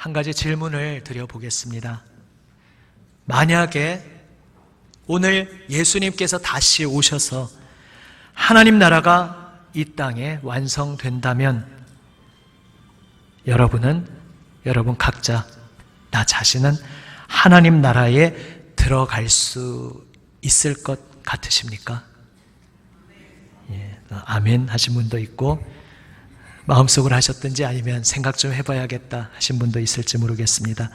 한 가지 질문을 드려보겠습니다. 만약에 오늘 예수님께서 다시 오셔서 하나님 나라가 이 땅에 완성된다면 여러분 각자, 나 자신은 하나님 나라에 들어갈 수 있을 것 같으십니까? 예, 아멘 하신 분도 있고, 마음속으로 하셨든지 아니면 생각 좀 해봐야겠다 하신 분도 있을지 모르겠습니다.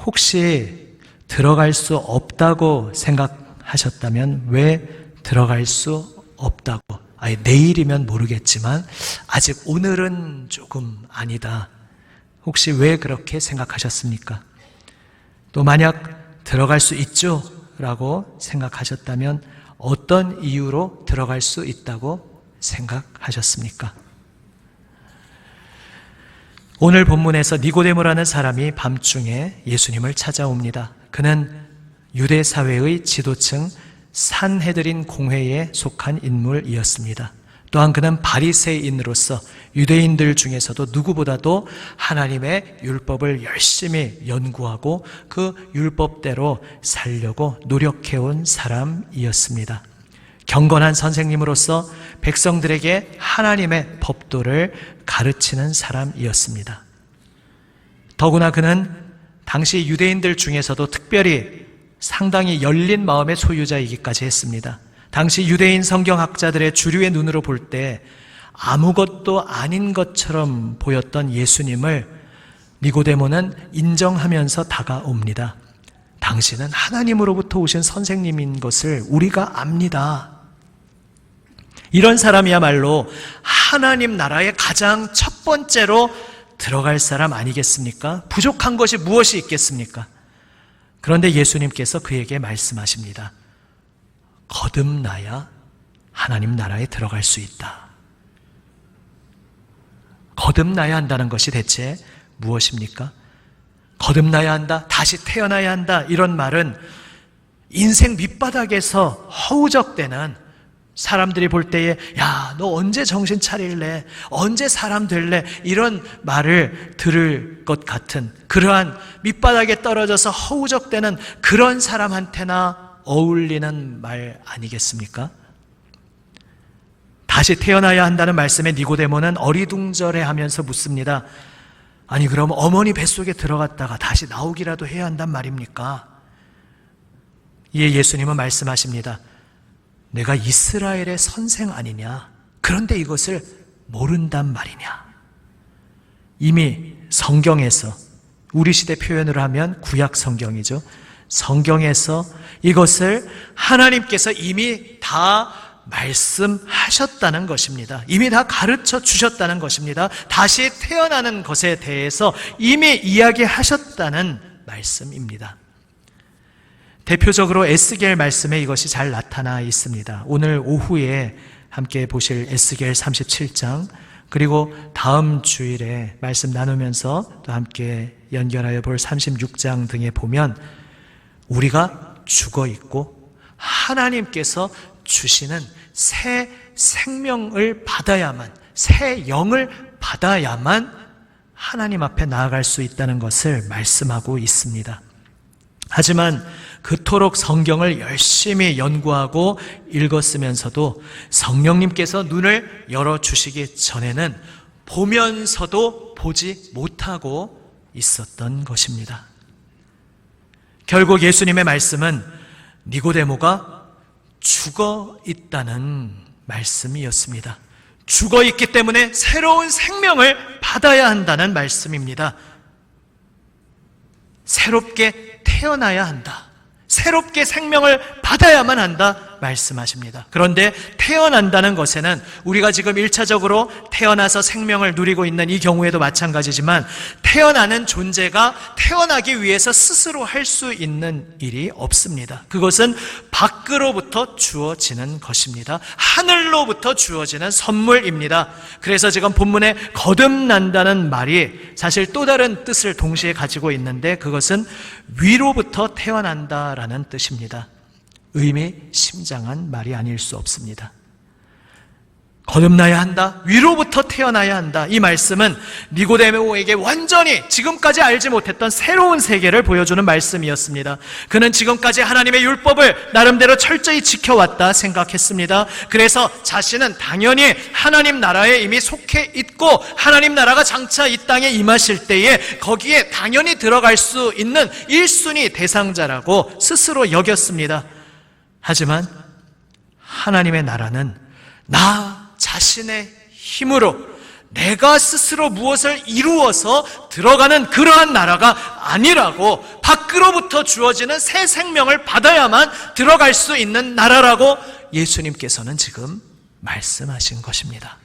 혹시 들어갈 수 없다고 생각하셨다면 왜 들어갈 수 없다고, 내일이면 모르겠지만 아직 오늘은 조금 아니다, 혹시 왜 그렇게 생각하셨습니까? 또 만약 들어갈 수 있죠 라고 생각하셨다면 어떤 이유로 들어갈 수 있다고 생각하셨습니까? 오늘 본문에서 니고데모라는 사람이 밤중에 예수님을 찾아옵니다. 그는 유대 사회의 지도층 산헤드린 공회에 속한 인물이었습니다. 또한 그는 바리새인으로서 유대인들 중에서도 누구보다도 하나님의 율법을 열심히 연구하고 그 율법대로 살려고 노력해온 사람이었습니다. 경건한 선생님으로서 백성들에게 하나님의 법도를 가르치는 사람이었습니다. 더구나 그는 당시 유대인들 중에서도 특별히 상당히 열린 마음의 소유자이기까지 했습니다. 당시 유대인 성경학자들의 주류의 눈으로 볼 때 아무것도 아닌 것처럼 보였던 예수님을 니고데모는 인정하면서 다가옵니다. 당신은 하나님으로부터 오신 선생님인 것을 우리가 압니다. 이런 사람이야말로 하나님 나라의 가장 첫 번째로 들어갈 사람 아니겠습니까? 부족한 것이 무엇이 있겠습니까? 그런데 예수님께서 그에게 말씀하십니다. 거듭나야 하나님 나라에 들어갈 수 있다. 거듭나야 한다는 것이 대체 무엇입니까? 거듭나야 한다, 다시 태어나야 한다, 이런 말은 인생 밑바닥에서 허우적대는 사람들이 볼 때에 야, 너 언제 정신 차릴래? 언제 사람 될래? 이런 말을 들을 것 같은 그러한 밑바닥에 떨어져서 허우적대는 그런 사람한테나 어울리는 말 아니겠습니까? 다시 태어나야 한다는 말씀에 니고데모는 어리둥절해하면서 묻습니다. 아니 그럼 어머니 뱃속에 들어갔다가 다시 나오기라도 해야 한단 말입니까? 이에 예수님은 말씀하십니다. 내가 이스라엘의 선생 아니냐? 그런데 이것을 모른단 말이냐? 이미 성경에서, 우리 시대 표현으로 하면 구약 성경이죠. 성경에서 이것을 하나님께서 이미 다 말씀하셨다는 것입니다. 이미 다 가르쳐 주셨다는 것입니다. 다시 태어나는 것에 대해서 이미 이야기하셨다는 말씀입니다. 대표적으로 에스겔 말씀에 이것이 잘 나타나 있습니다. 오늘 오후에 함께 보실 에스겔 37장, 그리고 다음 주일에 말씀 나누면서 또 함께 연결하여 볼 36장 등에 보면 우리가 죽어 있고 하나님께서 주시는 새 생명을 받아야만, 새 영을 받아야만 하나님 앞에 나아갈 수 있다는 것을 말씀하고 있습니다. 하지만 그토록 성경을 열심히 연구하고 읽었으면서도 성령님께서 눈을 열어주시기 전에는 보면서도 보지 못하고 있었던 것입니다. 결국 예수님의 말씀은 니고데모가 죽어 있다는 말씀이었습니다. 죽어 있기 때문에 새로운 생명을 받아야 한다는 말씀입니다. 새롭게 태어나야 한다. 새롭게 생명을 받아야만 한다 말씀하십니다. 그런데 태어난다는 것에는 우리가 지금 1차적으로 태어나서 생명을 누리고 있는 이 경우에도 마찬가지지만 태어나는 존재가 태어나기 위해서 스스로 할 수 있는 일이 없습니다. 그것은 밖으로부터 주어지는 것입니다. 하늘로부터 주어지는 선물입니다. 그래서 지금 본문에 거듭난다는 말이 사실 또 다른 뜻을 동시에 가지고 있는데 그것은 위로부터 태어난다라는 뜻입니다. 의미심장한 말이 아닐 수 없습니다. 거듭나야 한다. 위로부터 태어나야 한다. 이 말씀은 니고데모에게 완전히 지금까지 알지 못했던 새로운 세계를 보여주는 말씀이었습니다. 그는 지금까지 하나님의 율법을 나름대로 철저히 지켜왔다 생각했습니다. 그래서 자신은 당연히 하나님 나라에 이미 속해 있고 하나님 나라가 장차 이 땅에 임하실 때에 거기에 당연히 들어갈 수 있는 1순위 대상자라고 스스로 여겼습니다. 하지만 하나님의 나라는 나 자신의 힘으로 내가 스스로 무엇을 이루어서 들어가는 그러한 나라가 아니라고, 밖으로부터 주어지는 새 생명을 받아야만 들어갈 수 있는 나라라고 예수님께서는 지금 말씀하신 것입니다.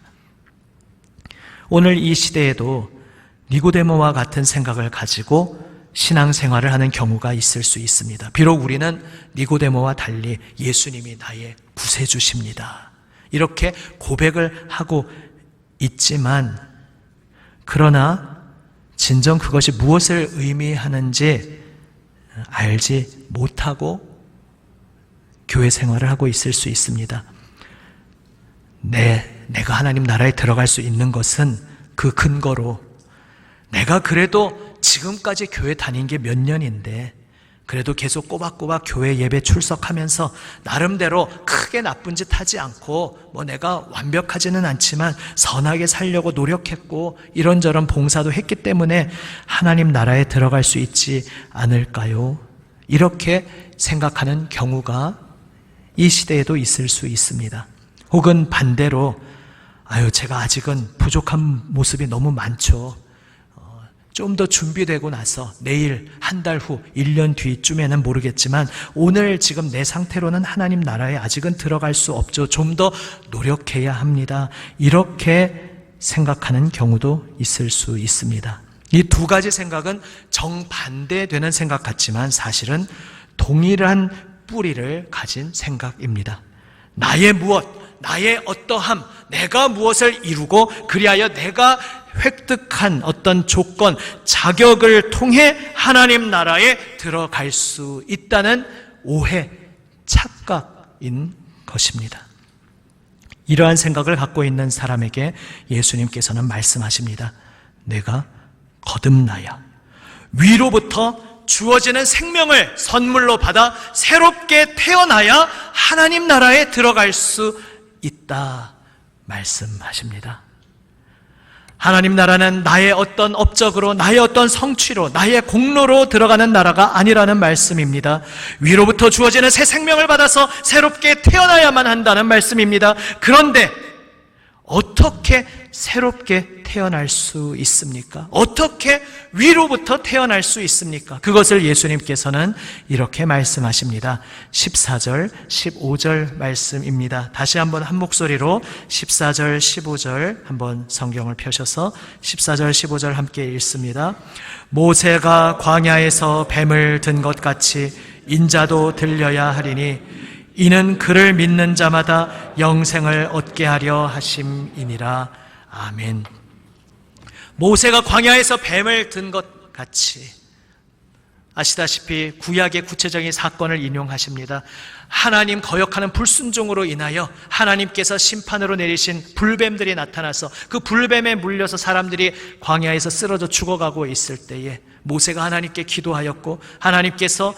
오늘 이 시대에도 니고데모와 같은 생각을 가지고 신앙생활을 하는 경우가 있을 수 있습니다. 비록 우리는 니고데모와 달리 예수님이 나의 구세주십니다, 이렇게 고백을 하고 있지만, 그러나 진정 그것이 무엇을 의미하는지 알지 못하고 교회 생활을 하고 있을 수 있습니다. 내가 하나님 나라에 들어갈 수 있는 것은 그 근거로, 내가 그래도 지금까지 교회 다닌 게 몇 년인데 그래도 계속 꼬박꼬박 교회 예배 출석하면서 나름대로 크게 나쁜 짓 하지 않고, 내가 완벽하지는 않지만 선하게 살려고 노력했고 이런저런 봉사도 했기 때문에 하나님 나라에 들어갈 수 있지 않을까요? 이렇게 생각하는 경우가 이 시대에도 있을 수 있습니다. 혹은 반대로 제가 아직은 부족한 모습이 너무 많죠. 좀 더 준비되고 나서 내일, 한 달 후, 1년 뒤쯤에는 모르겠지만 오늘 지금 내 상태로는 하나님 나라에 아직은 들어갈 수 없죠. 좀 더 노력해야 합니다. 이렇게 생각하는 경우도 있을 수 있습니다. 이 두 가지 생각은 정반대되는 생각 같지만 사실은 동일한 뿌리를 가진 생각입니다. 나의 무엇, 나의 어떠함, 내가 무엇을 이루고 그리하여 내가 획득한 어떤 조건, 자격을 통해 하나님 나라에 들어갈 수 있다는 오해, 착각인 것입니다. 이러한 생각을 갖고 있는 사람에게 예수님께서는 말씀하십니다. 내가 거듭나야, 위로부터 주어지는 생명을 선물로 받아 새롭게 태어나야 하나님 나라에 들어갈 수 있다 말씀하십니다. 하나님 나라는 나의 어떤 업적으로, 나의 어떤 성취로, 나의 공로로 들어가는 나라가 아니라는 말씀입니다. 위로부터 주어지는 새 생명을 받아서 새롭게 태어나야만 한다는 말씀입니다. 그런데 어떻게 새롭게 태어날 수 있습니까? 어떻게 위로부터 태어날 수 있습니까? 그것을 예수님께서는 이렇게 말씀하십니다. 14절, 15절 말씀입니다. 다시 한번 한 목소리로 14절, 15절 한번 성경을 펴셔서 14절, 15절 함께 읽습니다. 모세가 광야에서 뱀을 든 것 같이 인자도 들려야 하리니 이는 그를 믿는 자마다 영생을 얻게 하려 하심이니라. 아멘. 모세가 광야에서 뱀을 든 것 같이, 아시다시피 구약의 구체적인 사건을 인용하십니다. 하나님 거역하는 불순종으로 인하여 하나님께서 심판으로 내리신 불뱀들이 나타나서 그 불뱀에 물려서 사람들이 광야에서 쓰러져 죽어가고 있을 때에 모세가 하나님께 기도하였고 하나님께서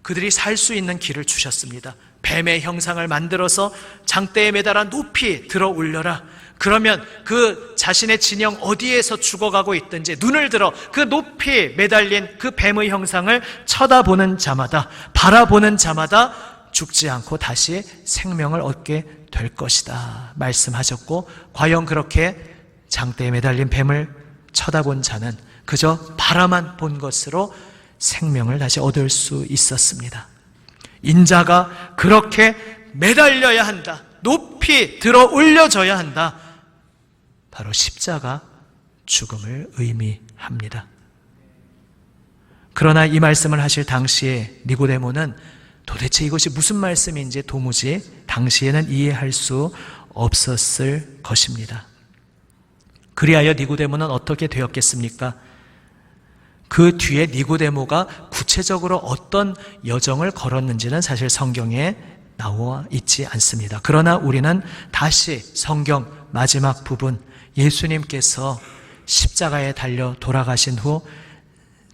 그들이 살 수 있는 길을 주셨습니다. 뱀의 형상을 만들어서 장대에 매달아 높이 들어 올려라. 그러면 그 자신의 진영 어디에서 죽어가고 있든지 눈을 들어 그 높이 매달린 그 뱀의 형상을 쳐다보는 자마다, 바라보는 자마다 죽지 않고 다시 생명을 얻게 될 것이다 말씀하셨고, 과연 그렇게 장대에 매달린 뱀을 쳐다본 자는 그저 바라만 본 것으로 생명을 다시 얻을 수 있었습니다. 인자가 그렇게 매달려야 한다, 높이 들어 올려져야 한다, 바로 십자가 죽음을 의미합니다. 그러나 이 말씀을 하실 당시에 니고데모는 도대체 이것이 무슨 말씀인지 도무지 당시에는 이해할 수 없었을 것입니다. 그리하여 니고데모는 어떻게 되었겠습니까? 그 뒤에 니고데모가 구체적으로 어떤 여정을 걸었는지는 사실 성경에 나와 있지 않습니다. 그러나 우리는 다시 성경 마지막 부분, 예수님께서 십자가에 달려 돌아가신 후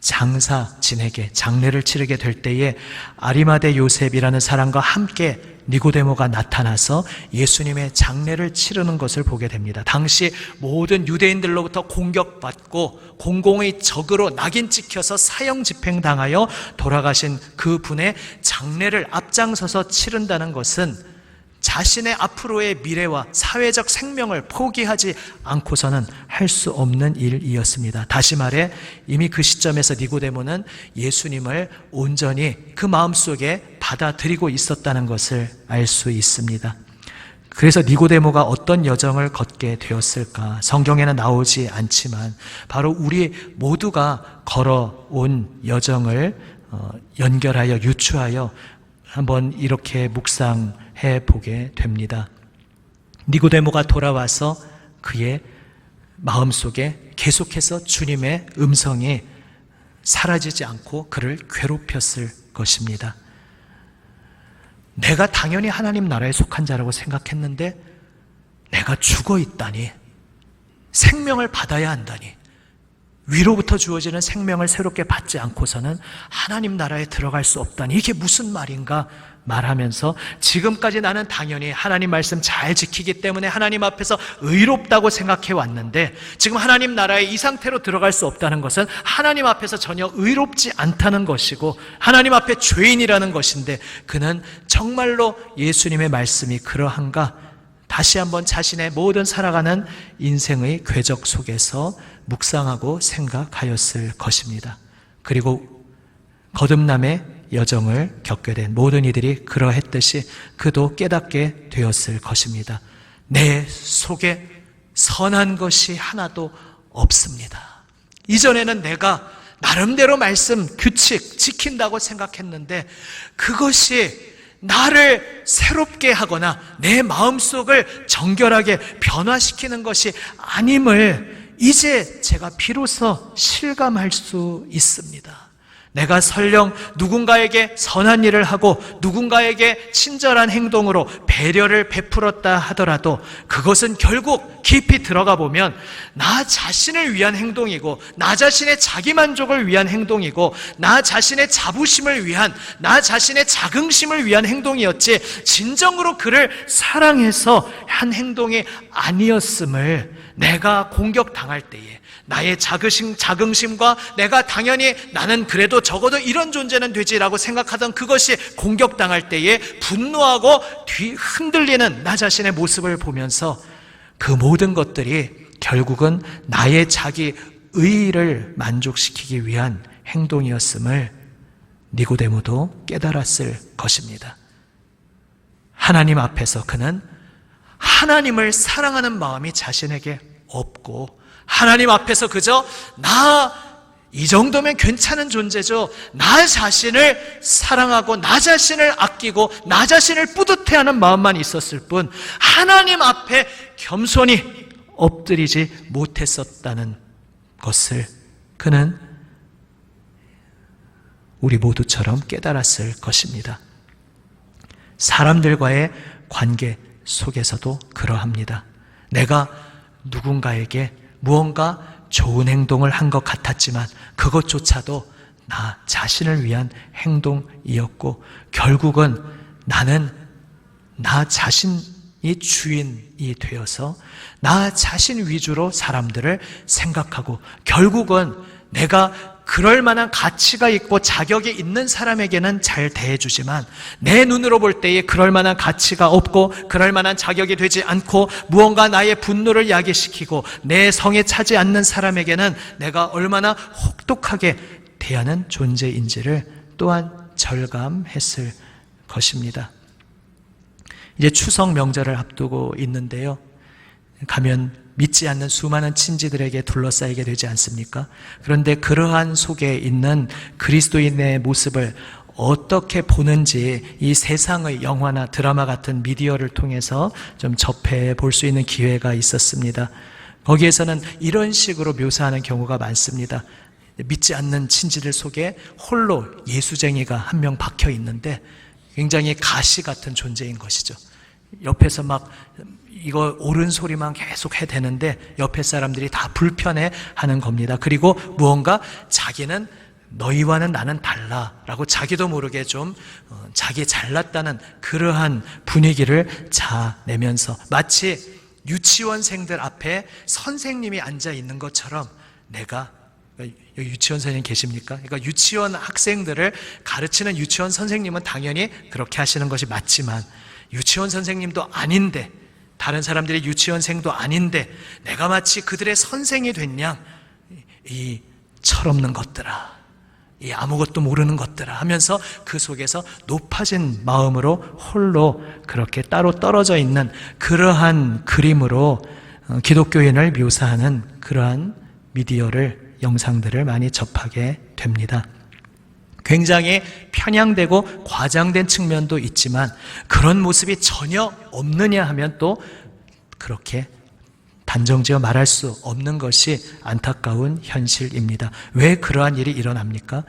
장례를 치르게 될 때에 아리마대 요셉이라는 사람과 함께 니고데모가 나타나서 예수님의 장례를 치르는 것을 보게 됩니다. 당시 모든 유대인들로부터 공격받고 공공의 적으로 낙인 찍혀서 사형 집행당하여 돌아가신 그 분의 장례를 앞장서서 치른다는 것은 자신의 앞으로의 미래와 사회적 생명을 포기하지 않고서는 할 수 없는 일이었습니다. 다시 말해 이미 그 시점에서 니고데모는 예수님을 온전히 그 마음속에 받아들이고 있었다는 것을 알 수 있습니다. 그래서 니고데모가 어떤 여정을 걷게 되었을까? 성경에는 나오지 않지만 바로 우리 모두가 걸어온 여정을 연결하여 유추하여 한번 이렇게 묵상해 보게 됩니다. 니고데모가 돌아와서 그의 마음속에 계속해서 주님의 음성이 사라지지 않고 그를 괴롭혔을 것입니다. 내가 당연히 하나님 나라에 속한 자라고 생각했는데 내가 죽어 있다니, 생명을 받아야 한다니, 위로부터 주어지는 생명을 새롭게 받지 않고서는 하나님 나라에 들어갈 수 없다니, 이게 무슨 말인가 말하면서 지금까지 나는 당연히 하나님 말씀 잘 지키기 때문에 하나님 앞에서 의롭다고 생각해 왔는데 지금 하나님 나라에 이 상태로 들어갈 수 없다는 것은 하나님 앞에서 전혀 의롭지 않다는 것이고 하나님 앞에 죄인이라는 것인데, 그는 정말로 예수님의 말씀이 그러한가 다시 한번 자신의 모든 살아가는 인생의 궤적 속에서 묵상하고 생각하였을 것입니다. 그리고 거듭남의 여정을 겪게 된 모든 이들이 그러했듯이 그도 깨닫게 되었을 것입니다. 내 속에 선한 것이 하나도 없습니다. 이전에는 내가 나름대로 말씀, 규칙 지킨다고 생각했는데 그것이 나를 새롭게 하거나 내 마음속을 정결하게 변화시키는 것이 아님을 이제 제가 비로소 실감할 수 있습니다. 내가 설령 누군가에게 선한 일을 하고 누군가에게 친절한 행동으로 배려를 베풀었다 하더라도 그것은 결국 깊이 들어가 보면 나 자신을 위한 행동이고 나 자신의 자기만족을 위한 행동이고 나 자신의 자부심을 위한, 나 자신의 자긍심을 위한 행동이었지 진정으로 그를 사랑해서 한 행동이 아니었음을 내가 공격당할 때에 나의 자긍심과 내가 당연히 나는 그래도 적어도 이런 존재는 되지라고 생각하던 그것이 공격당할 때에 분노하고 흔들리는 나 자신의 모습을 보면서 그 모든 것들이 결국은 나의 자기 의의를 만족시키기 위한 행동이었음을 니고데모도 깨달았을 것입니다. 하나님 앞에서 그는 하나님을 사랑하는 마음이 자신에게 없고 하나님 앞에서 그저 나 이 정도면 괜찮은 존재죠, 나 자신을 사랑하고 나 자신을 아끼고 나 자신을 뿌듯해하는 마음만 있었을 뿐 하나님 앞에 겸손히 엎드리지 못했었다는 것을 그는 우리 모두처럼 깨달았을 것입니다. 사람들과의 관계 속에서도 그러합니다. 내가 누군가에게 무언가 좋은 행동을 한 것 같았지만 그것조차도 나 자신을 위한 행동이었고 결국은 나는 나 자신이 주인이 되어서 나 자신 위주로 사람들을 생각하고 결국은 내가 그럴 만한 가치가 있고 자격이 있는 사람에게는 잘 대해주지만 내 눈으로 볼 때에 그럴 만한 가치가 없고 그럴 만한 자격이 되지 않고 무언가 나의 분노를 야기시키고 내 성에 차지 않는 사람에게는 내가 얼마나 혹독하게 대하는 존재인지를 또한 절감했을 것입니다. 이제 추석 명절을 앞두고 있는데요, 가면 믿지 않는 수많은 친지들에게 둘러싸이게 되지 않습니까? 그런데 그러한 속에 있는 그리스도인의 모습을 어떻게 보는지 이 세상의 영화나 드라마 같은 미디어를 통해서 좀 접해 볼 수 있는 기회가 있었습니다. 거기에서는 이런 식으로 묘사하는 경우가 많습니다. 믿지 않는 친지들 속에 홀로 예수쟁이가 한 명 박혀 있는데 굉장히 가시 같은 존재인 것이죠. 옆에서 막 이거 옳은 소리만 계속 해대는데 옆에 사람들이 다 불편해 하는 겁니다. 그리고 무언가 자기는 너희와는 나는 달라라고 자기도 모르게 좀 자기 잘났다는 그러한 분위기를 자내면서 마치 유치원생들 앞에 선생님이 앉아 있는 것처럼 내가, 여기 유치원 선생님 계십니까? 그러니까 유치원 학생들을 가르치는 유치원 선생님은 당연히 그렇게 하시는 것이 맞지만 유치원 선생님도 아닌데, 다른 사람들이 유치원생도 아닌데 내가 마치 그들의 선생이 됐냐, 이 철없는 것들아, 이 아무것도 모르는 것들아 하면서 그 속에서 높아진 마음으로 홀로 그렇게 따로 떨어져 있는 그러한 그림으로 기독교인을 묘사하는 그러한 미디어를, 영상들을 많이 접하게 됩니다. 굉장히 편향되고 과장된 측면도 있지만 그런 모습이 전혀 없느냐 하면 또 그렇게 단정지어 말할 수 없는 것이 안타까운 현실입니다. 왜 그러한 일이 일어납니까?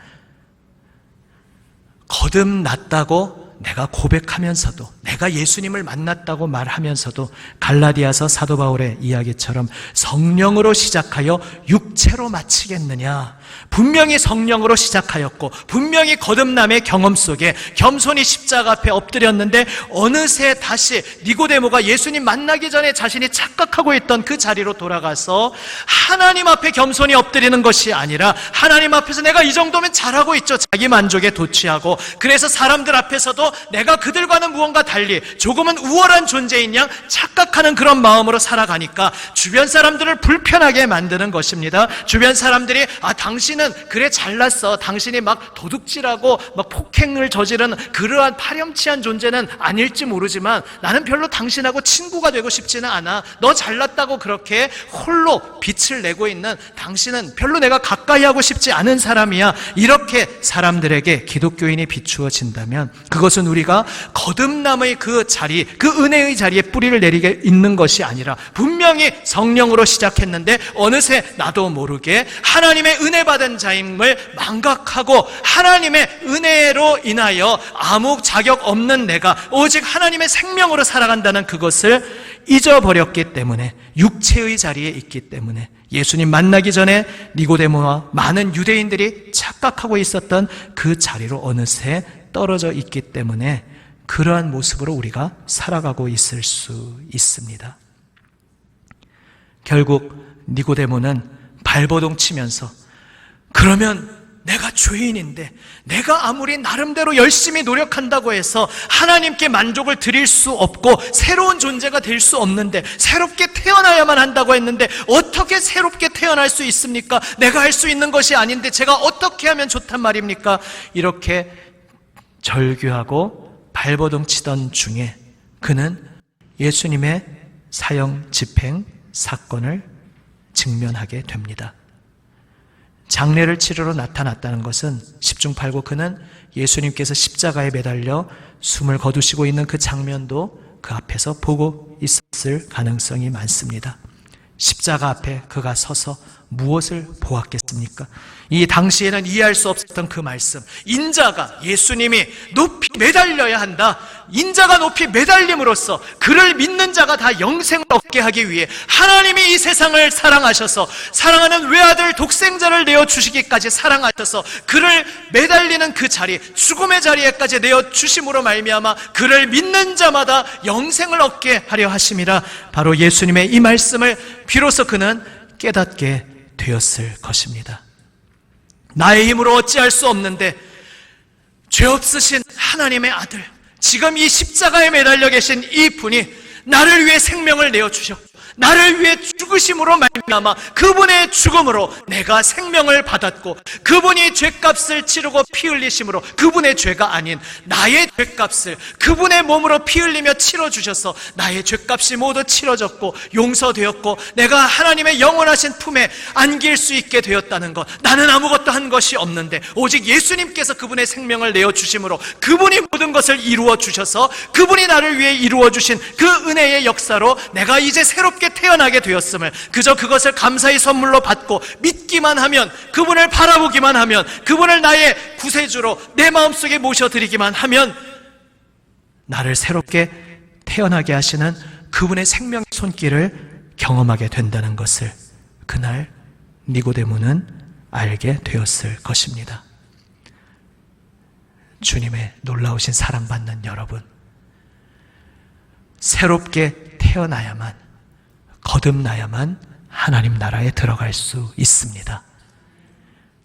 거듭났다고 내가 고백하면서도, 내가 예수님을 만났다고 말하면서도 갈라디아서 사도 바울의 이야기처럼 성령으로 시작하여 육체로 마치겠느냐? 분명히 성령으로 시작하였고 분명히 거듭남의 경험 속에 겸손히 십자가 앞에 엎드렸는데 어느새 다시 니고데모가 예수님 만나기 전에 자신이 착각하고 있던 그 자리로 돌아가서 하나님 앞에 겸손히 엎드리는 것이 아니라 하나님 앞에서 내가 이 정도면 잘하고 있죠, 자기 만족에 도취하고, 그래서 사람들 앞에서도 내가 그들과는 무언가 달리 조금은 우월한 존재인 양 착각하는 그런 마음으로 살아가니까 주변 사람들을 불편하게 만드는 것입니다. 주변 사람들이 당신은 그래 잘났어, 당신이 막 도둑질하고 막 폭행을 저지른 그러한 파렴치한 존재는 아닐지 모르지만 나는 별로 당신하고 친구가 되고 싶지는 않아, 너 잘났다고 그렇게 홀로 빛을 내고 있는 당신은 별로 내가 가까이 하고 싶지 않은 사람이야, 이렇게 사람들에게 기독교인이 비추어진다면 그것은 우리가 거듭남의 그 자리, 그 은혜의 자리에 뿌리를 내리게 있는 것이 아니라 분명히 성령으로 시작했는데 어느새 나도 모르게 하나님의 은혜 받은 자임을 망각하고 하나님의 은혜로 인하여 아무 자격 없는 내가 오직 하나님의 생명으로 살아간다는 그것을 잊어버렸기 때문에, 육체의 자리에 있기 때문에 예수님 만나기 전에 니고데모와 많은 유대인들이 착각하고 있었던 그 자리로 어느새 떨어져 있기 때문에 그러한 모습으로 우리가 살아가고 있을 수 있습니다. 결국 니고데모는 발버둥 치면서 그러면 내가 죄인인데 내가 아무리 나름대로 열심히 노력한다고 해서 하나님께 만족을 드릴 수 없고 새로운 존재가 될 수 없는데 새롭게 태어나야만 한다고 했는데 어떻게 새롭게 태어날 수 있습니까? 내가 할 수 있는 것이 아닌데 제가 어떻게 하면 좋단 말입니까? 이렇게 절규하고 발버둥 치던 중에 그는 예수님의 사형 집행 사건을 직면하게 됩니다. 장례를 치르러 나타났다는 것은 10중 8구 그는 예수님께서 십자가에 매달려 숨을 거두시고 있는 그 장면도 그 앞에서 보고 있었을 가능성이 많습니다. 십자가 앞에 그가 서서 무엇을 보았겠습니까? 이 당시에는 이해할 수 없었던 그 말씀, 인자가, 예수님이 높이 매달려야 한다, 인자가 높이 매달림으로써 그를 믿는 자가 다 영생을 얻게 하기 위해 하나님이 이 세상을 사랑하셔서 사랑하는 외아들 독생자를 내어주시기까지 사랑하셔서 그를 매달리는 그 자리, 죽음의 자리에까지 내어주심으로 말미암아 그를 믿는 자마다 영생을 얻게 하려 하심이라. 바로 예수님의 이 말씀을 비로소 그는 깨닫게 되었을 것입니다. 나의 힘으로 어찌할 수 없는데 죄 없으신 하나님의 아들, 지금 이 십자가에 매달려 계신 이 분이 나를 위해 생명을 내어주셨고 나를 위해 죽으심으로 말미암아 그분의 죽음으로 내가 생명을 받았고 그분이 죄값을 치르고 피 흘리심으로 그분의 죄가 아닌 나의 죄값을 그분의 몸으로 피 흘리며 치러주셔서 나의 죄값이 모두 치러졌고 용서되었고 내가 하나님의 영원하신 품에 안길 수 있게 되었다는 것, 나는 아무것도 한 것이 없는데 오직 예수님께서 그분의 생명을 내어주심으로 그분이 모든 것을 이루어 주셔서 그분이 나를 위해 이루어 주신 그 은혜의 역사로 내가 이제 새롭게 태어나게 되었음을 그저 그것을 감사의 선물로 받고 믿기만 하면, 그분을 바라보기만 하면, 그분을 나의 구세주로 내 마음속에 모셔드리기만 하면 나를 새롭게 태어나게 하시는 그분의 생명의 손길을 경험하게 된다는 것을 그날 니고데모는 알게 되었을 것입니다. 주님의 놀라우신 사랑받는 여러분, 새롭게 태어나야만, 거듭나야만 하나님 나라에 들어갈 수 있습니다.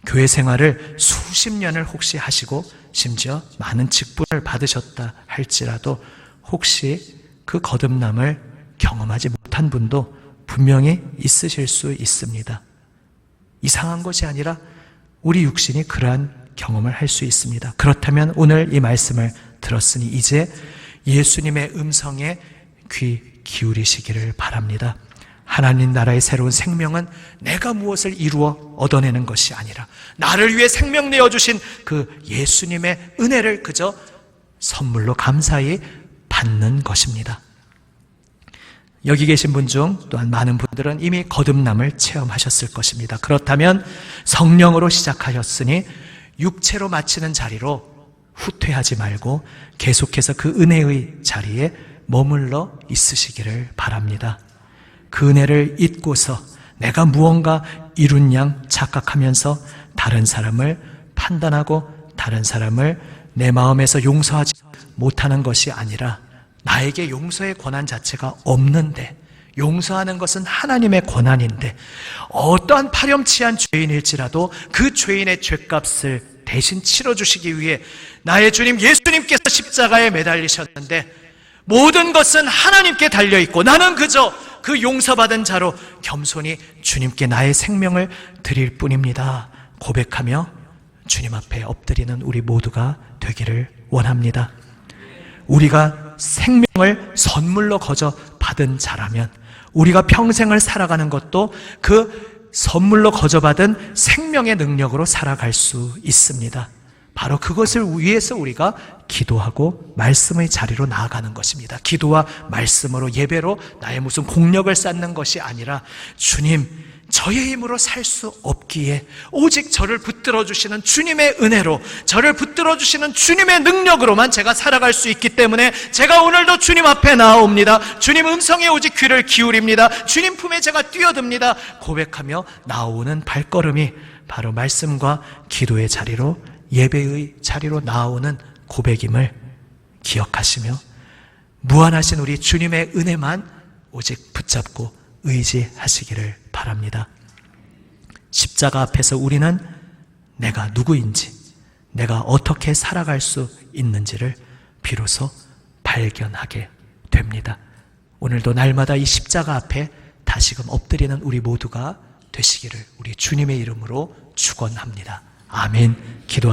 교회 생활을 수십 년을 혹시 하시고 심지어 많은 직분을 받으셨다 할지라도 혹시 그 거듭남을 경험하지 못한 분도 분명히 있으실 수 있습니다. 이상한 것이 아니라 우리 육신이 그러한 경험을 할 수 있습니다. 그렇다면 오늘 이 말씀을 들었으니 이제 예수님의 음성에 귀 기울이시기를 바랍니다. 하나님 나라의 새로운 생명은 내가 무엇을 이루어 얻어내는 것이 아니라 나를 위해 생명 내어주신 그 예수님의 은혜를 그저 선물로 감사히 받는 것입니다. 여기 계신 분 중 또한 많은 분들은 이미 거듭남을 체험하셨을 것입니다. 그렇다면 성령으로 시작하셨으니 육체로 마치는 자리로 후퇴하지 말고 계속해서 그 은혜의 자리에 머물러 있으시기를 바랍니다. 그 은혜를 잊고서 내가 무언가 이룬 양 착각하면서 다른 사람을 판단하고 다른 사람을 내 마음에서 용서하지 못하는 것이 아니라 나에게 용서의 권한 자체가 없는데, 용서하는 것은 하나님의 권한인데 어떠한 파렴치한 죄인일지라도 그 죄인의 죄값을 대신 치러주시기 위해 나의 주님 예수님께서 십자가에 매달리셨는데 모든 것은 하나님께 달려있고 나는 그저 그 용서받은 자로 겸손히 주님께 나의 생명을 드릴 뿐입니다 고백하며 주님 앞에 엎드리는 우리 모두가 되기를 원합니다. 우리가 생명을 선물로 거저 받은 자라면 우리가 평생을 살아가는 것도 그 선물로 거저 받은 생명의 능력으로 살아갈 수 있습니다. 바로 그것을 위해서 우리가 기도하고 말씀의 자리로 나아가는 것입니다. 기도와 말씀으로 예배로 나의 무슨 공력을 쌓는 것이 아니라 주님, 저의 힘으로 살 수 없기에 오직 저를 붙들어 주시는 주님의 은혜로, 저를 붙들어 주시는 주님의 능력으로만 제가 살아갈 수 있기 때문에 제가 오늘도 주님 앞에 나아옵니다. 주님 음성에 오직 귀를 기울입니다. 주님 품에 제가 뛰어듭니다 고백하며 나오는 발걸음이 바로 말씀과 기도의 자리로, 예배의 자리로 나오는 고백임을 기억하시며 무한하신 우리 주님의 은혜만 오직 붙잡고 의지하시기를 바랍니다. 십자가 앞에서 우리는 내가 누구인지, 내가 어떻게 살아갈 수 있는지를 비로소 발견하게 됩니다. 오늘도 날마다 이 십자가 앞에 다시금 엎드리는 우리 모두가 되시기를 우리 주님의 이름으로 축원합니다. 아멘. 기도